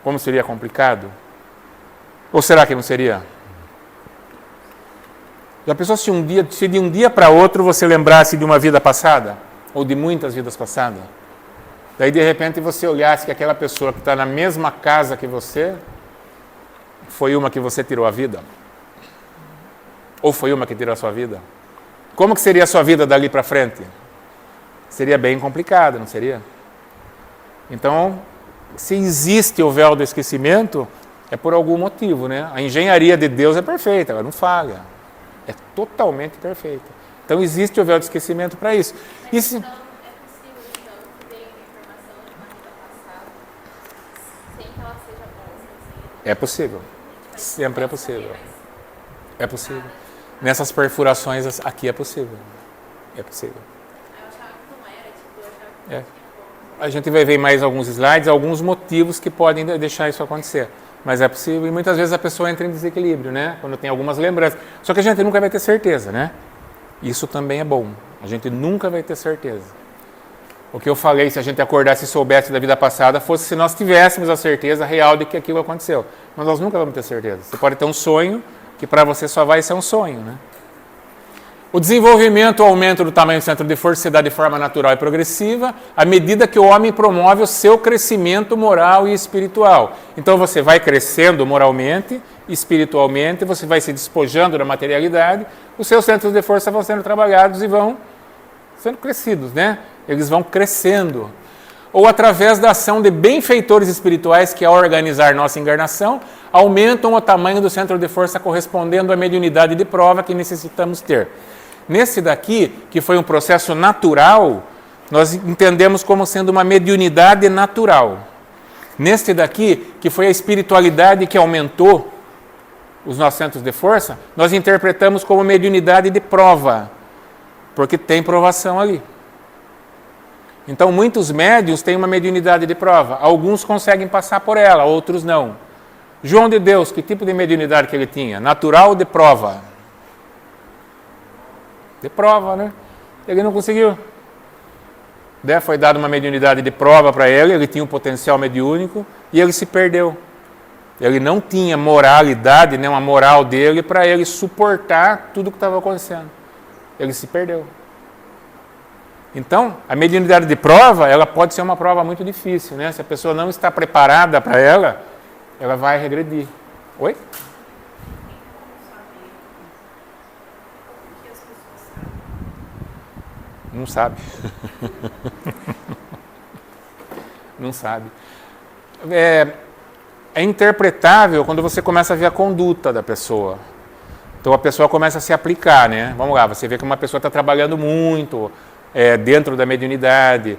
Como seria complicado? Ou será que não seria? Já pensou se de um dia para outro você lembrasse de uma vida passada? Ou de muitas vidas passadas? Daí de repente você olhasse que aquela pessoa que está na mesma casa que você foi uma que você tirou a vida? Ou foi uma que tirou a sua vida? Como que seria a sua vida dali para frente? Seria bem complicado, não seria? Então, se existe o véu do esquecimento, é por algum motivo, né? A engenharia de Deus é perfeita, ela não falha. É totalmente perfeita. Então, existe o véu do esquecimento para isso. Mas então, é possível, então, ter uma informação de uma vida passada sem que ela seja boa? É possível. Sempre é possível. É possível. Nessas perfurações aqui é possível. É possível. Eu achava que não era, tipo, eu achava que É. A gente vai ver mais alguns slides, alguns motivos que podem deixar isso acontecer. Mas é possível e muitas vezes a pessoa entra em desequilíbrio, né? Quando tem algumas lembranças. Só que a gente nunca vai ter certeza, né? Isso também é bom. A gente nunca vai ter certeza. O que eu falei, se a gente acordasse e soubesse da vida passada, fosse se nós tivéssemos a certeza real de que aquilo aconteceu. Mas nós nunca vamos ter certeza. Você pode ter um sonho que para você só vai ser um sonho, né? O desenvolvimento, o aumento do tamanho do centro de força se dá de forma natural e progressiva, à medida que o homem promove o seu crescimento moral e espiritual. Então você vai crescendo moralmente, espiritualmente, você vai se despojando da materialidade, os seus centros de força vão sendo trabalhados e vão sendo crescidos, né? Eles vão crescendo. Ou através da ação de benfeitores espirituais que, ao organizar nossa encarnação, aumentam o tamanho do centro de força correspondendo à mediunidade de prova que necessitamos ter. Nesse daqui, que foi um processo natural, nós entendemos como sendo uma mediunidade natural. Neste daqui, que foi a espiritualidade que aumentou os nossos centros de força, nós interpretamos como mediunidade de prova, porque tem provação ali. Então, muitos médiuns têm uma mediunidade de prova. Alguns conseguem passar por ela, outros não. João de Deus, que tipo de mediunidade que ele tinha? Natural ou de prova? De prova, né? Ele não conseguiu. Foi dada uma mediunidade de prova para ele tinha um potencial mediúnico e ele se perdeu. Ele não tinha moralidade, né, uma moral dele para ele suportar tudo o que estava acontecendo. Ele se perdeu. Então, a mediunidade de prova, ela pode ser uma prova muito difícil, né? Se a pessoa não está preparada para ela, ela vai regredir. Oi? Não sabe. Não sabe. É interpretável quando você começa a ver a conduta da pessoa. Então a pessoa começa a se aplicar, né? Vamos lá, você vê que uma pessoa está trabalhando muito dentro da mediunidade.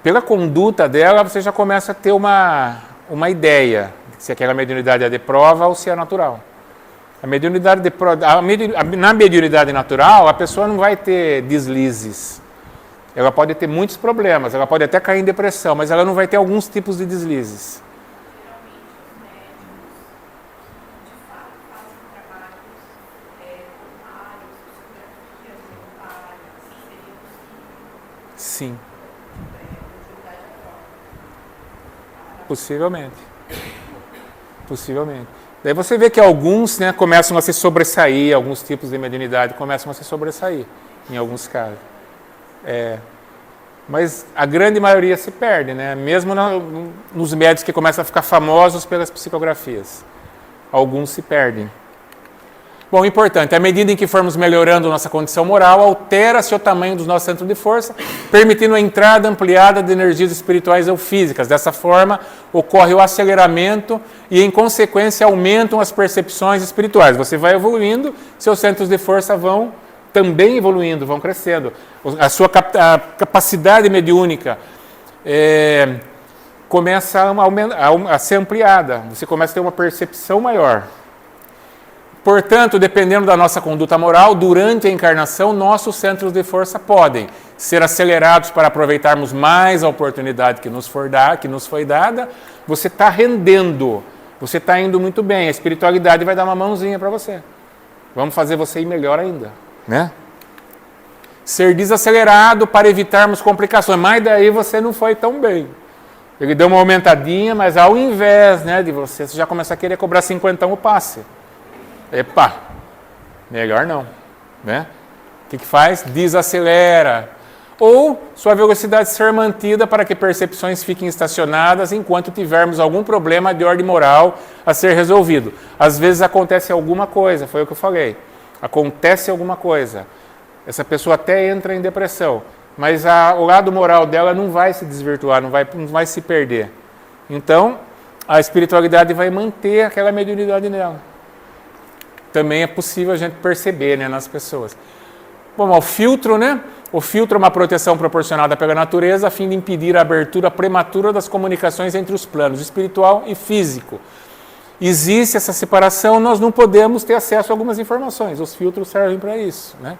Pela conduta dela, você já começa a ter uma ideia se aquela mediunidade é de prova ou se é natural. A mediunidade na mediunidade natural, a pessoa não vai ter deslizes. Ela pode ter muitos problemas, ela pode até cair em depressão, mas ela não vai ter alguns tipos de deslizes. Sim. Possivelmente. Possivelmente. Daí você vê que alguns, né, começam a se sobressair, alguns tipos de mediunidade começam a se sobressair, em alguns casos. Mas a grande maioria se perde, né? Mesmo nos médios que começam a ficar famosos pelas psicografias. Alguns se perdem. Bom, importante, à medida em que formos melhorando nossa condição moral, altera-se o tamanho dos nossos centros de força, permitindo a entrada ampliada de energias espirituais ou físicas. Dessa forma, ocorre o aceleramento e, em consequência, aumentam as percepções espirituais. Você vai evoluindo, seus centros de força vão também evoluindo, vão crescendo. A sua capacidade mediúnica começa a ser ampliada, você começa a ter uma percepção maior. Portanto, dependendo da nossa conduta moral, durante a encarnação, nossos centros de força podem ser acelerados para aproveitarmos mais a oportunidade que nos foi dada. Você está rendendo, você está indo muito bem, a espiritualidade vai dar uma mãozinha para você. Vamos fazer você ir melhor ainda, né? Ser desacelerado para evitarmos complicações, mas daí você não foi tão bem. Ele deu uma aumentadinha, mas ao invés, né, de você já começa a querer cobrar 50 o passe. Epa, melhor não, né? O que faz? Desacelera. Ou sua velocidade ser mantida para que percepções fiquem estacionadas enquanto tivermos algum problema de ordem moral a ser resolvido. Às vezes acontece alguma coisa, foi o que eu falei. Acontece alguma coisa. Essa pessoa até entra em depressão, mas o lado moral dela não vai se desvirtuar, não vai se perder. Então, a espiritualidade vai manter aquela mediunidade nela. Também é possível a gente perceber, né, nas pessoas. Bom, o filtro, né? O filtro é uma proteção proporcionada pela natureza a fim de impedir a abertura prematura das comunicações entre os planos espiritual e físico. Existe essa separação, nós não podemos ter acesso a algumas informações. Os filtros servem para isso, né?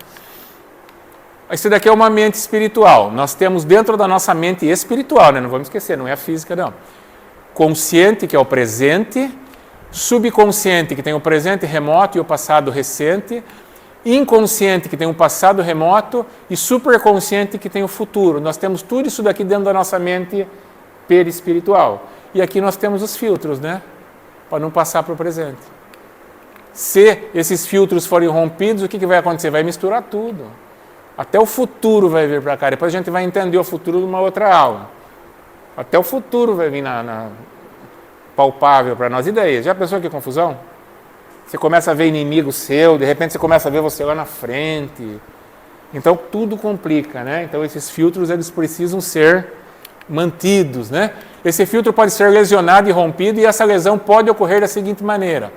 Esse daqui é uma mente espiritual. Nós temos dentro da nossa mente espiritual, né? Não vamos esquecer, não é a física, não. Consciente, que é o presente. Subconsciente, que tem o presente remoto e o passado recente. Inconsciente, que tem o passado remoto. E superconsciente, que tem o futuro. Nós temos tudo isso daqui dentro da nossa mente perispiritual. E aqui nós temos os filtros, né? Para não passar para o presente. Se esses filtros forem rompidos, o que vai acontecer? Vai misturar tudo. Até o futuro vai vir para cá. Depois a gente vai entender o futuro numa outra aula. Até o futuro vai vir palpável para nós. E daí? Já pensou que confusão? Você começa a ver inimigo seu, de repente você começa a ver você lá na frente. Então tudo complica, né? Então esses filtros eles precisam ser mantidos, né? Esse filtro pode ser lesionado e rompido e essa lesão pode ocorrer da seguinte maneira.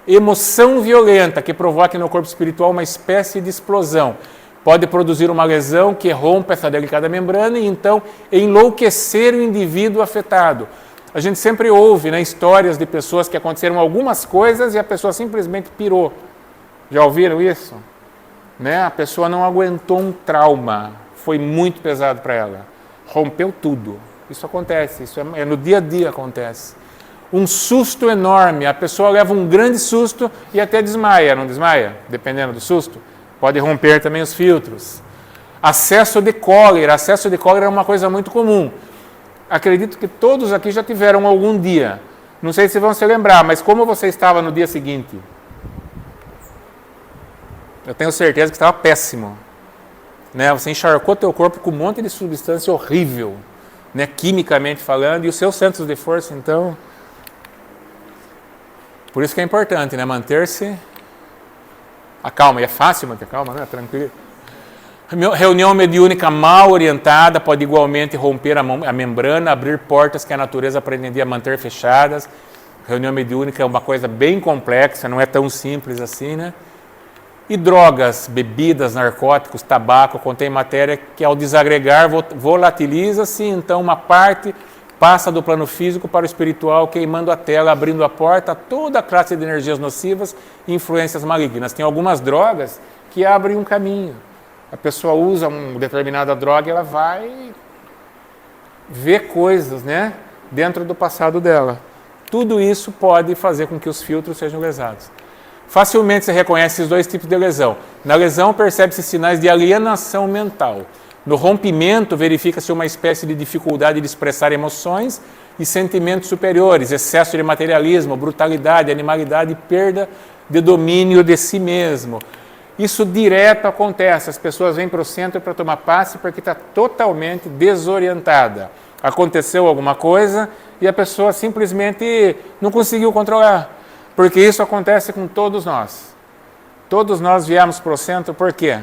Emoção violenta que provoque no corpo espiritual uma espécie de explosão. Pode produzir uma lesão que rompa essa delicada membrana e então enlouquecer o indivíduo afetado. A gente sempre ouve, né, histórias de pessoas que aconteceram algumas coisas e a pessoa simplesmente pirou. Já ouviram isso? Né? A pessoa não aguentou um trauma, foi muito pesado para ela. Rompeu tudo. Isso acontece, isso é no dia a dia acontece. Um susto enorme, a pessoa leva um grande susto e até desmaia, não desmaia? Dependendo do susto. Pode romper também os filtros. Acesso de cólera é uma coisa muito comum. Acredito que todos aqui já tiveram algum dia. Não sei se vão se lembrar, mas como você estava no dia seguinte? Eu tenho certeza que estava péssimo. Né? Você encharcou teu corpo com um monte de substância horrível, né? Quimicamente falando, e os seus centros de força, então... Por isso que é importante, né? Manter-se a calma. E é fácil manter calma, né? Tranquilo. Reunião mediúnica mal orientada pode igualmente romper a membrana, abrir portas que a natureza pretendia manter fechadas. Reunião mediúnica é uma coisa bem complexa, não é tão simples assim, né? E drogas, bebidas, narcóticos, tabaco, contém matéria que ao desagregar volatiliza-se, então uma parte passa do plano físico para o espiritual, queimando a tela, abrindo a porta a toda a classe de energias nocivas e influências malignas. Tem algumas drogas que abrem um caminho. A pessoa usa uma determinada droga e ela vai ver coisas, né, dentro do passado dela. Tudo isso pode fazer com que os filtros sejam lesados. Facilmente se reconhece esses dois tipos de lesão. Na lesão percebe-se sinais de alienação mental. No rompimento verifica-se uma espécie de dificuldade de expressar emoções e sentimentos superiores, excesso de materialismo, brutalidade, animalidade e perda de domínio de si mesmo. Isso direto acontece, as pessoas vêm para o centro para tomar passe porque está totalmente desorientada. Aconteceu alguma coisa e a pessoa simplesmente não conseguiu controlar, porque isso acontece com todos nós. Todos nós viemos para o centro por quê?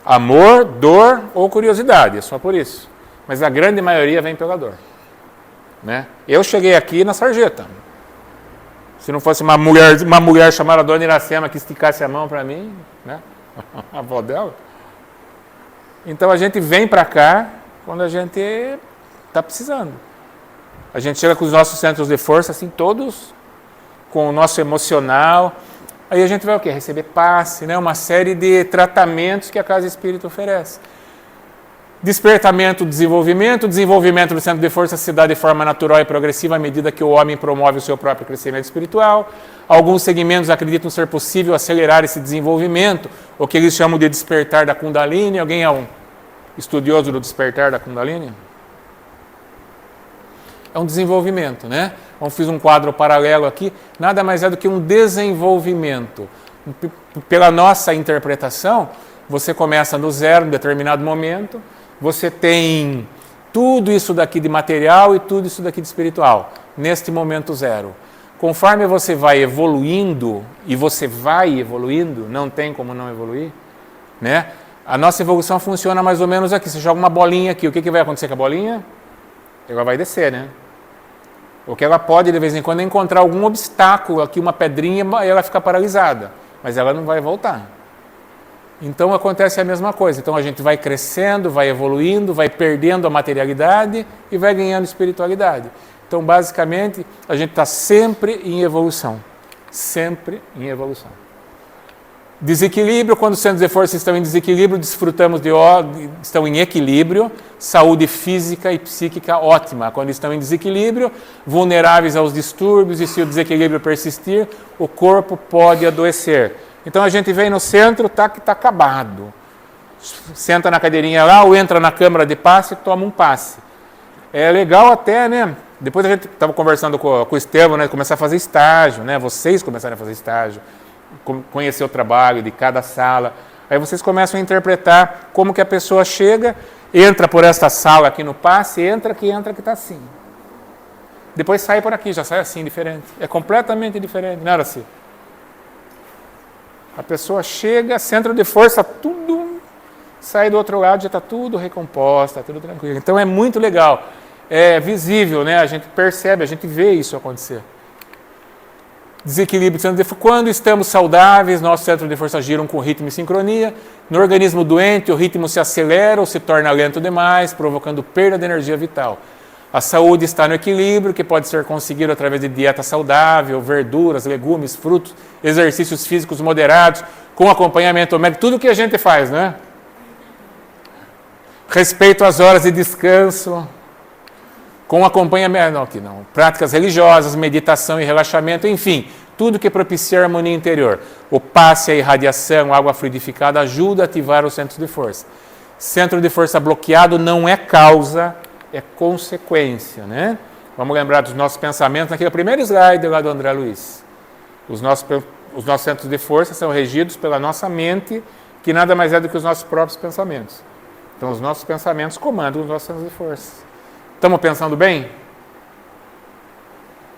Amor, dor ou curiosidade, é só por isso. Mas a grande maioria vem pela dor. Né? Eu cheguei aqui na sarjeta. Se não fosse uma mulher chamada Dona Iracema que esticasse a mão para mim, né? A avó dela. Então a gente vem para cá quando a gente está precisando. A gente chega com os nossos centros de força, assim, todos com o nosso emocional. Aí a gente vai o quê? Receber passe, né? Uma série de tratamentos que a Casa Espírita oferece. Despertamento, desenvolvimento do centro de força se dá de forma natural e progressiva à medida que o homem promove o seu próprio crescimento espiritual. Alguns segmentos acreditam ser possível acelerar esse desenvolvimento, o que eles chamam de despertar da Kundalini. Alguém é um estudioso do despertar da Kundalini? É um desenvolvimento, né? Eu fiz um quadro paralelo aqui, nada mais é do que um desenvolvimento. Pela nossa interpretação, você começa no zero em determinado momento, você tem tudo isso daqui de material e tudo isso daqui de espiritual, neste momento zero. Conforme você vai evoluindo, e você vai evoluindo, não tem como não evoluir, né? A nossa evolução funciona mais ou menos aqui. Você joga uma bolinha aqui, o que vai acontecer com a bolinha? Ela vai descer, né? O que ela pode, de vez em quando, encontrar algum obstáculo aqui, uma pedrinha, e ela fica paralisada, mas ela não vai voltar. Então acontece a mesma coisa. Então a gente vai crescendo, vai evoluindo, vai perdendo a materialidade e vai ganhando espiritualidade. Então basicamente a gente está sempre em evolução. Sempre em evolução. Desequilíbrio, quando os centros de força estão em desequilíbrio, desfrutamos estão em equilíbrio, saúde física e psíquica ótima. Quando estão em desequilíbrio, vulneráveis aos distúrbios, e se o desequilíbrio persistir, o corpo pode adoecer. Então a gente vem no centro, que está acabado. Senta na cadeirinha lá, ou entra na câmara de passe e toma um passe. É legal até, né? Depois a gente estava conversando com o Estevam, né? Começar a fazer estágio, né? Vocês começarem a fazer estágio, conhecer o trabalho de cada sala. Aí vocês começam a interpretar como que a pessoa chega, entra por esta sala aqui no passe, entra que está assim. Depois sai por aqui, já sai assim, diferente. É completamente diferente, não era assim? A pessoa chega, centro de força, tudo, sai do outro lado, já está tudo recomposto, está tudo tranquilo. Então é muito legal, é visível, né? A gente percebe, a gente vê isso acontecer. Desequilíbrio do centro de força. Quando estamos saudáveis, nosso centro de força giram com ritmo e sincronia. No organismo doente, o ritmo se acelera ou se torna lento demais, provocando perda de energia vital. A saúde está no equilíbrio, que pode ser conseguido através de dieta saudável, verduras, legumes, frutos, exercícios físicos moderados, com acompanhamento médico, tudo que a gente faz, né? Respeito às horas de descanso, com acompanhamento, não, práticas religiosas, meditação e relaxamento, enfim, tudo que propicia a harmonia interior. O passe, a irradiação, a água fluidificada ajuda a ativar os centros de força. Centro de força bloqueado não é causa, é consequência, né? Vamos lembrar dos nossos pensamentos naquele primeiro slide lá do André Luiz. Os nossos centros de força são regidos pela nossa mente, que nada mais é do que os nossos próprios pensamentos. Então, os nossos pensamentos comandam os nossos centros de força. Estamos pensando bem?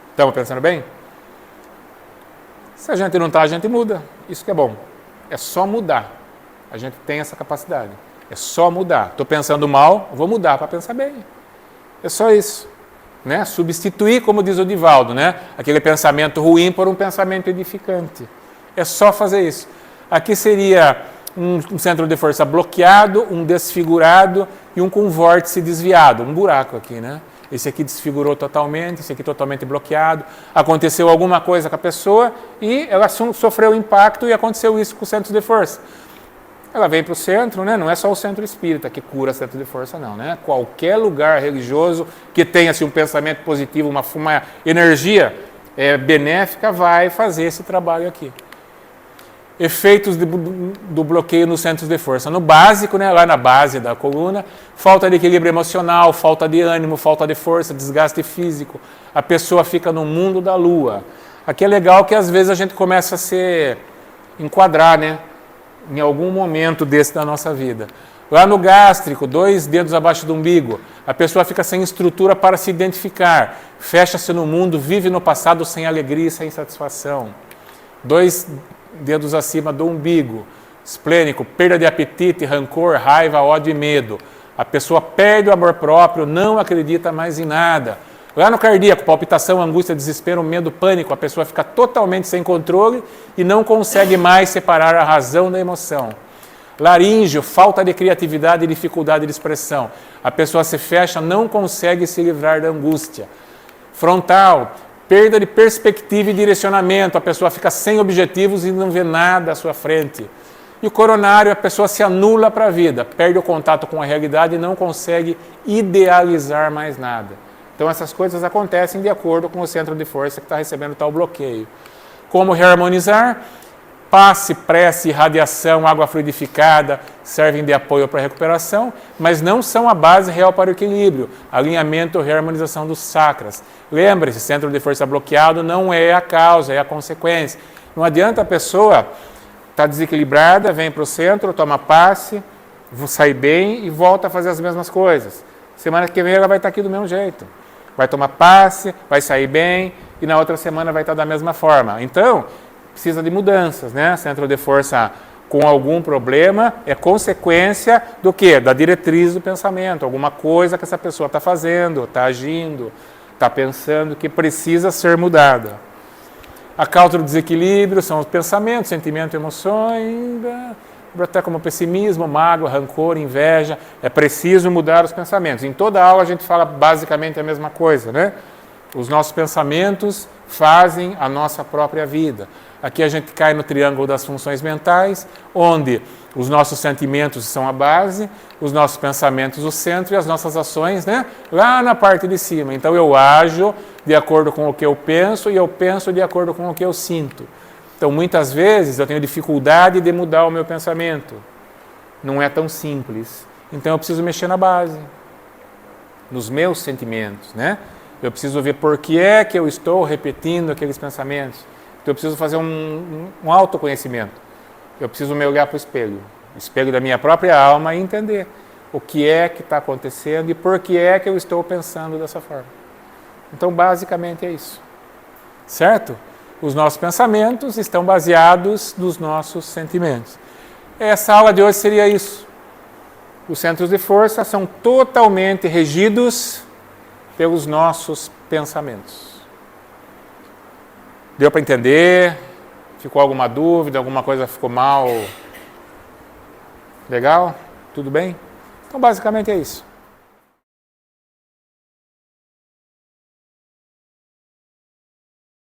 Estamos pensando bem? Se a gente não está, a gente muda. Isso que é bom. É só mudar. A gente tem essa capacidade. É só mudar. Estou pensando mal, vou mudar para pensar bem. É só isso. Né? Substituir, como diz o Divaldo, né? Aquele pensamento ruim por um pensamento edificante. É só fazer isso. Aqui seria um centro de força bloqueado, um desfigurado e um com vórtice desviado. Um buraco aqui, né? Esse aqui desfigurou totalmente, esse aqui totalmente bloqueado. Aconteceu alguma coisa com a pessoa e ela sofreu impacto e aconteceu isso com o centro de força. Ela vem para o centro, né? Não é só o centro espírita que cura centro de força, não, né? Qualquer lugar religioso que tenha assim, um pensamento positivo, uma energia benéfica, vai fazer esse trabalho aqui. Efeitos do bloqueio nos centros de força. No básico, né? Lá na base da coluna, falta de equilíbrio emocional, falta de ânimo, falta de força, desgaste físico. A pessoa fica no mundo da lua. Aqui é legal que às vezes a gente começa a se enquadrar, né? Em algum momento desse da nossa vida. Lá no gástrico, 2 dedos abaixo do umbigo, a pessoa fica sem estrutura para se identificar, fecha-se no mundo, vive no passado sem alegria e sem satisfação. 2 dedos acima do umbigo. Esplênico, perda de apetite, rancor, raiva, ódio e medo. A pessoa perde o amor próprio, não acredita mais em nada. Lá no cardíaco, palpitação, angústia, desespero, medo, pânico. A pessoa fica totalmente sem controle e não consegue mais separar a razão da emoção. Laríngeo, falta de criatividade e dificuldade de expressão. A pessoa se fecha, não consegue se livrar da angústia. Frontal, perda de perspectiva e direcionamento. A pessoa fica sem objetivos e não vê nada à sua frente. E o coronário, a pessoa se anula para a vida, perde o contato com a realidade e não consegue idealizar mais nada. Então essas coisas acontecem de acordo com o centro de força que está recebendo tal bloqueio. Como reharmonizar? Passe, prece, radiação, água fluidificada servem de apoio para a recuperação, mas não são a base real para o equilíbrio. Alinhamento ou reharmonização dos chakras. Lembre-se, centro de força bloqueado não é a causa, é a consequência. Não adianta a pessoa estar desequilibrada, vem para o centro, toma passe, sai bem e volta a fazer as mesmas coisas. Semana que vem ela vai estar aqui do mesmo jeito. Vai tomar passe, vai sair bem e na outra semana vai estar da mesma forma. Então, precisa de mudanças, né? Centro de força com algum problema é consequência do quê? Da diretriz do pensamento, alguma coisa que essa pessoa está fazendo, está agindo, está pensando que precisa ser mudada. A causa do desequilíbrio são os pensamentos, sentimentos, emoções, até como pessimismo, mágoa, rancor, inveja. É preciso mudar os pensamentos. Em toda aula a gente fala basicamente a mesma coisa, né? Os nossos pensamentos fazem a nossa própria vida. Aqui a gente cai no triângulo das funções mentais, onde os nossos sentimentos são a base, os nossos pensamentos o centro e as nossas ações, né, lá na parte de cima. Então eu ajo de acordo com o que eu penso e eu penso de acordo com o que eu sinto. Então muitas vezes eu tenho dificuldade de mudar o meu pensamento. Não é tão simples. Então eu preciso mexer na base, nos meus sentimentos, né? Eu preciso ver por que é que eu estou repetindo aqueles pensamentos. Então eu preciso fazer um autoconhecimento. Eu preciso me olhar para o espelho da minha própria alma e entender o que é que está acontecendo e por que é que eu estou pensando dessa forma. Então, basicamente é isso. Certo? Os nossos pensamentos estão baseados nos nossos sentimentos. Essa aula de hoje seria isso. Os centros de força são totalmente regidos pelos nossos pensamentos. Deu para entender? Ficou alguma dúvida? Alguma coisa ficou mal? Legal? Tudo bem? Então, basicamente é isso.